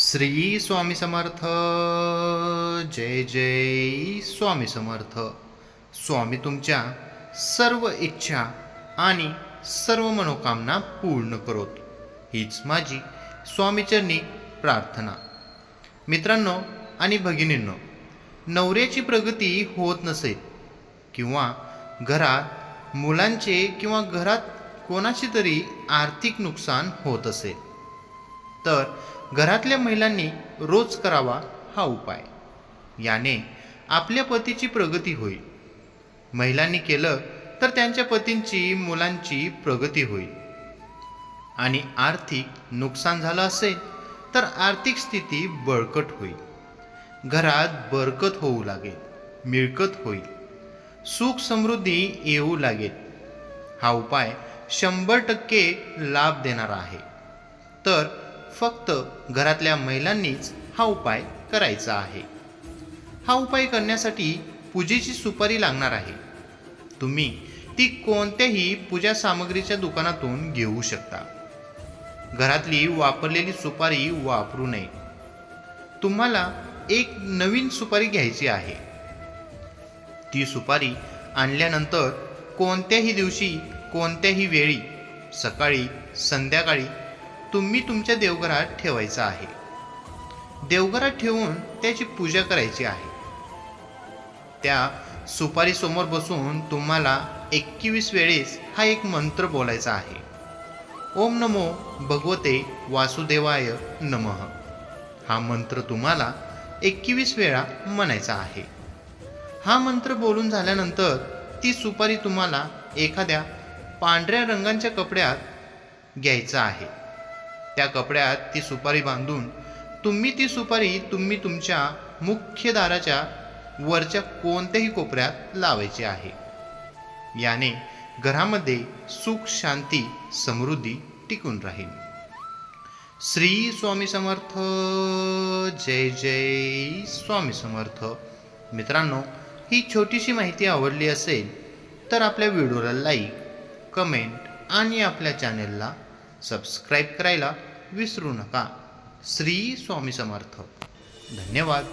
श्री स्वामी समर्थ. जय जय स्वामी समर्थ. स्वामी तुमच्या सर्व इच्छा आणि सर्व मनोकामना पूर्ण करोत, हीच माझी स्वामीचरणी प्रार्थना. मित्रांनो आणि भगिनींनो, नवऱ्याची प्रगती होत नसेल किंवा घरात मुलांचे किंवा घरात कोणाचे तरी आर्थिक नुकसान होत असेल तर घरातल्या महिलांनी रोज करावा हा उपाय. याने आपल्या पतीची प्रगती होईल. महिलांनी केलं तर त्यांच्या पतींची मुलांची प्रगती होईल. आणि आर्थिक नुकसान झालं असेल तर आर्थिक स्थिती बळकट होईल. घरात बरकत होऊ लागेल, मिळकत होईल, सुख समृद्धी येऊ लागेल. हा उपाय 100% लाभ देणारा आहे. तर फक्त घरातल्या महिलांनीच हा उपाय करायचा आहे. हा उपाय करण्यासाठी पूजेची सुपारी लागणार आहे. तुम्ही ती कोणत्याही पूजा सामग्रीच्या दुकानातून घेऊ शकता. घरातली वापरलेली सुपारी वापरू नये. तुम्हाला एक नवीन सुपारी घ्यायची आहे. ती सुपारी आणल्यानंतर कोणत्याही दिवशी कोणत्याही वेळी, सकाळी संध्याकाळी तुम्ही तुमच्या देवघरात ठेवायचा आहे. देवघरात ठेवून त्याची पूजा करायची आहे. त्या सुपारी समोर बसून तुम्हाला 21 वेळेस हा एक मंत्र बोलायचा आहे. ओम नमो भगवते वासुदेवाय नमः. हा मंत्र तुम्हाला 21 वेळा म्हणायचा आहे. हा मंत्र बोलून झाल्यानंतर ती सुपारी तुम्हाला एखाद्या पांढऱ्या रंगाच्या कपड्यात घ्यायचा आहे. त्या कपड्यात ती सुपारी बांधून ती सुपारी तुमच्या मुख्य दाराच्या वरच्या कोणत्याही कोपऱ्यात लावायची आहे. याने घरामध्ये सुख, शांती, समृद्धी टिकून राहील. श्री स्वामी समर्थ. जय जय स्वामी समर्थ. मित्रांनो, ही छोटीशी माहिती आवडली असेल तर आपल्या व्हिडिओला लाईक, कमेंट आणि आपल्या चॅनेलला सबस्क्राईब करायला विसरू नका. श्री स्वामी समर्थ. धन्यवाद.